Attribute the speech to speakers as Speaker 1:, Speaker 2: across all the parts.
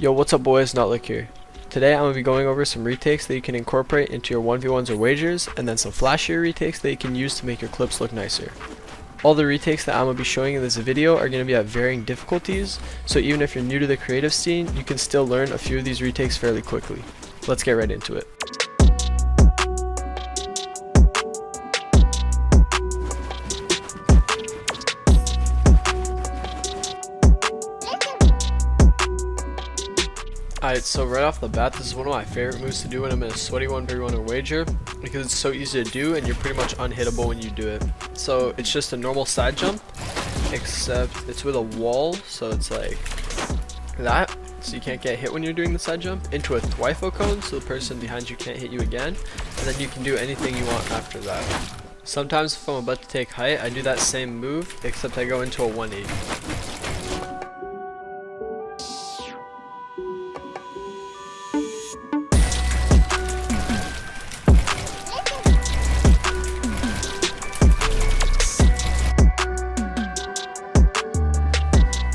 Speaker 1: Yo, what's up boys, NotLuc here. Today I'm going to be going over some retakes that you can incorporate into your 1v1s or wagers, and then some flashier retakes that you can use to make your clips look nicer. All the retakes that I'm going to be showing in this video are going to be at varying difficulties, so even if you're new to the creative scene, you can still learn a few of these retakes fairly quickly. Let's get right into it. Alright, so right off the bat, this is one of my favorite moves to do when I'm in a sweaty 1v1 or wager, because it's so easy to do and you're pretty much unhittable when you do it. So it's just a normal side jump, except it's with a wall, so it's like that, so you can't get hit when you're doing the side jump, into a Twifo cone, so the person behind you can't hit you again, and then you can do anything you want after that. Sometimes if I'm about to take height, I do that same move, except I go into a 180.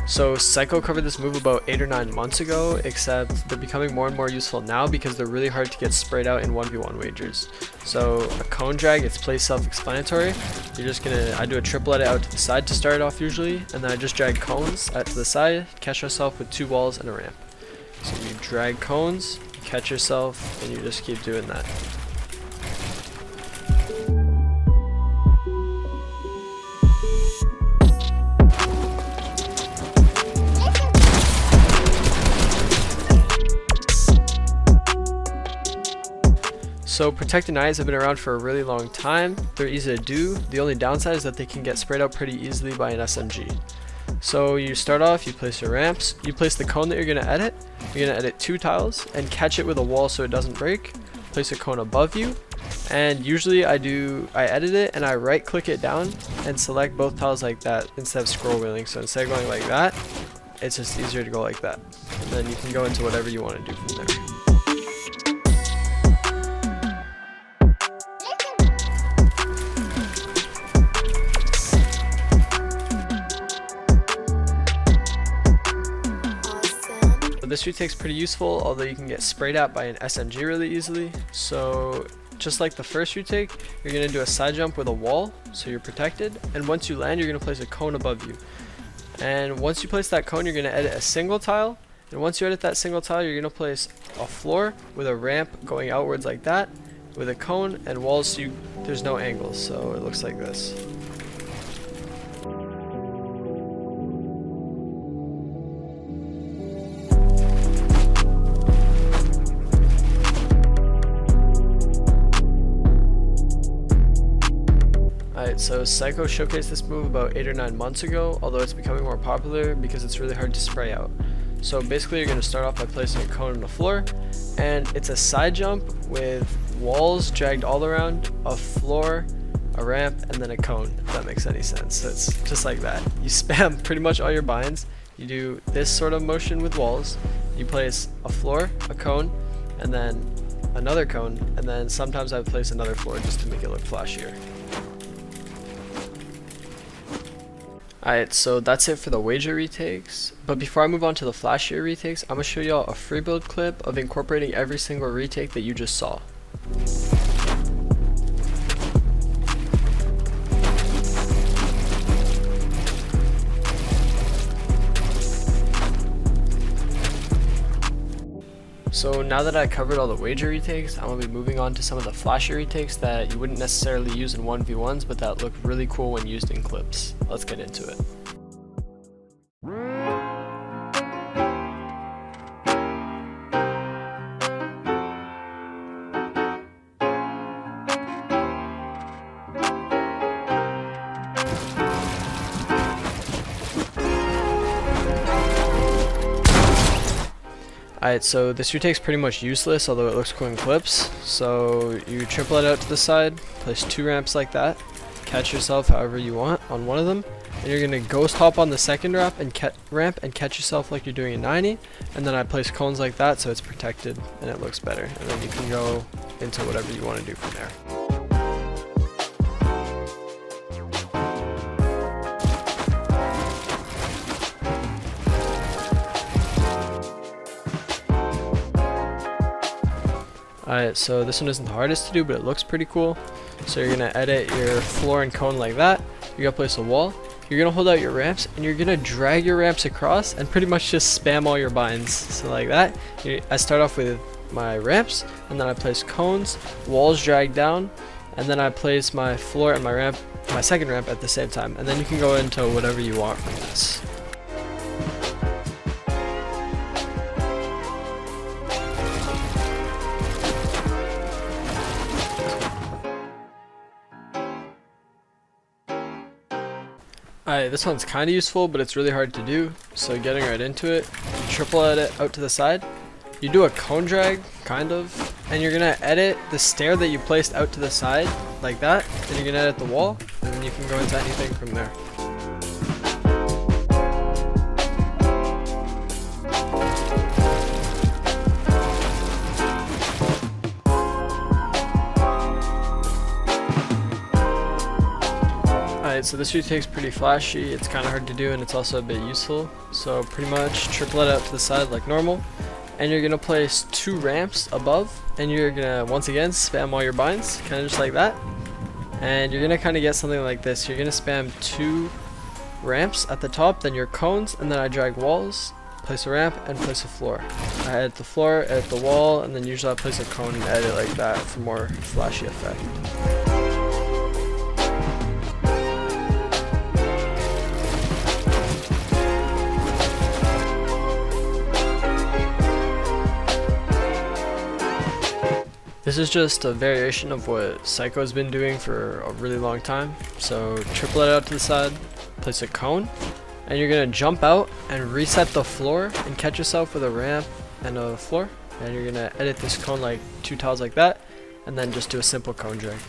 Speaker 1: So Psycho covered this move about 8 or 9 months ago, except they're becoming more and more useful now because they're really hard to get sprayed out in 1v1 wagers. So a cone drag, it's play self-explanatory. You're just gonna, I do a triple edit out to the side to start off usually, and then I just drag cones out to the side, catch yourself with 2 walls and a ramp. So you drag cones, catch yourself, and you just keep doing that. So protected knives have been around for a really long time. They're easy to do. The only downside is that they can get sprayed out pretty easily by an SMG. So you start off, you place your ramps, you place the cone that you're going to edit. You're going to edit 2 tiles and catch it with a wall so it doesn't break. Place a cone above you, and usually I edit it and I right click it down and select both tiles like that instead of scroll wheeling. So instead of going like that, it's just easier to go like that. And then you can go into whatever you want to do from there. This retake's pretty useful, although you can get sprayed at by an SMG really easily. So just like the first retake, you're going to do a side jump with a wall, so you're protected, and once you land you're going to place a cone above you. And once you place that cone, you're going to edit a single tile, and once you edit that single tile, you're going to place a floor with a ramp going outwards like that, with a cone and walls, so there's no angles, so it looks like this. So Psycho showcased this move about 8 or 9 months ago, although it's becoming more popular because it's really hard to spray out. So basically you're going to start off by placing a cone on the floor, and it's a side jump with walls dragged all around, a floor, a ramp, and then a cone, if that makes any sense. So it's just like that. You spam pretty much all your binds, you do this sort of motion with walls, you place a floor, a cone, and then another cone, and then sometimes I would place another floor just to make it look flashier. Alright, so that's it for the wager retakes, but before I move on to the flashier retakes, I'm going to show y'all a free build clip of incorporating every single retake that you just saw. So now that I covered all the wager retakes, I'm going to be moving on to some of the flashy retakes that you wouldn't necessarily use in 1v1s, but that look really cool when used in clips. Let's get into it. Alright, so this retake's pretty much useless, although it looks cool in clips. So you triple it out to the side, place 2 ramps like that, catch yourself however you want on one of them, and you're going to ghost hop on the second ramp and catch yourself like you're doing a 90, and then I place cones like that so it's protected and it looks better, and then you can go into whatever you want to do from there. Alright, so this one isn't the hardest to do, but it looks pretty cool. So you're gonna edit your floor and cone like that. You're gonna place a wall. You're gonna hold out your ramps, and you're gonna drag your ramps across and pretty much just spam all your binds. So like that. I start off with my ramps, and then I place cones, walls drag down, and then I place my floor and my second ramp at the same time. And then you can go into whatever you want from this. Alright, this one's kind of useful, but it's really hard to do, so getting right into it, you triple edit out to the side, you do a cone drag, kind of, and you're going to edit the stair that you placed out to the side, like that, then you're going to edit the wall, and then you can go into anything from there. Alright, so this retake's pretty flashy, it's kind of hard to do, and it's also a bit useful. So pretty much triple it out to the side like normal, and you're going to place 2 ramps above, and you're going to once again spam all your binds, kind of just like that. And you're going to kind of get something like this. You're going to spam 2 ramps at the top, then your cones, and then I drag walls, place a ramp, and place a floor. I edit the floor, edit the wall, and then usually I place a cone and edit like that for more flashy effect. This is just a variation of what Psycho's been doing for a really long time. So triple it out to the side, place a cone, and you're going to jump out and reset the floor and catch yourself with a ramp and a floor. And you're going to edit this cone like 2 tiles like that, and then just do a simple cone drag.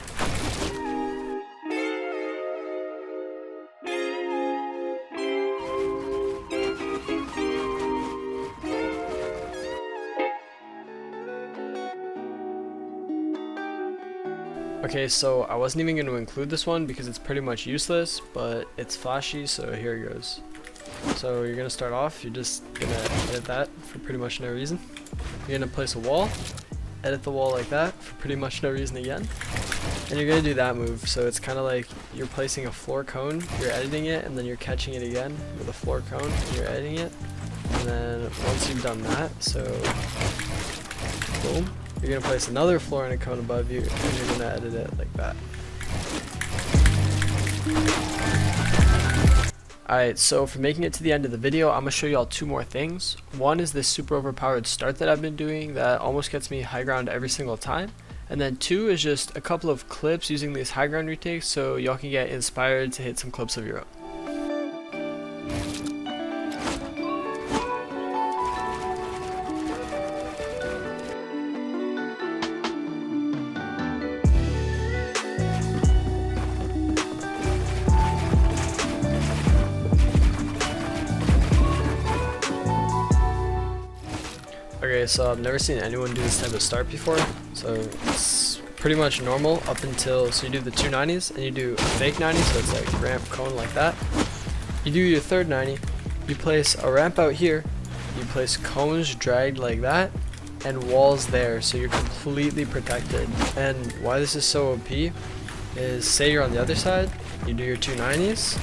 Speaker 1: Okay, so I wasn't even going to include this one because it's pretty much useless, but it's flashy, so here it goes. So you're going to start off, you're just going to edit that for pretty much no reason. You're going to place a wall, edit the wall like that for pretty much no reason again. And you're going to do that move, so it's kind of like you're placing a floor cone, you're editing it, and then you're catching it again with a floor cone, and you're editing it. And then once you've done that, so boom. You're going to place another floor and a cone above you, and you're going to edit it like that. Alright, so for making it to the end of the video, I'm going to show you all 2 more things. One is this super overpowered start that I've been doing that almost gets me high ground every single time. And then 2 is just a couple of clips using these high ground retakes so y'all can get inspired to hit some clips of your own. Okay, so I've never seen anyone do this type of start before, so it's pretty much normal up until, so you do the 2 90s, and you do a fake 90, so it's like ramp cone like that. You do your third 90, you place a ramp out here, you place cones dragged like that, and walls there, so you're completely protected. And why this is so OP is, say you're on the other side, you do your 2 90s,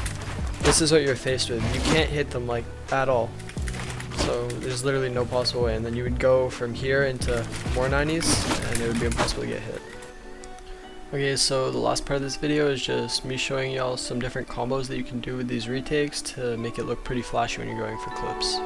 Speaker 1: this is what you're faced with. You can't hit them like at all. So there's literally no possible way, and then you would go from here into more 90s and it would be impossible to get hit. Okay, so the last part of this video is just me showing y'all some different combos that you can do with these retakes to make it look pretty flashy when you're going for clips.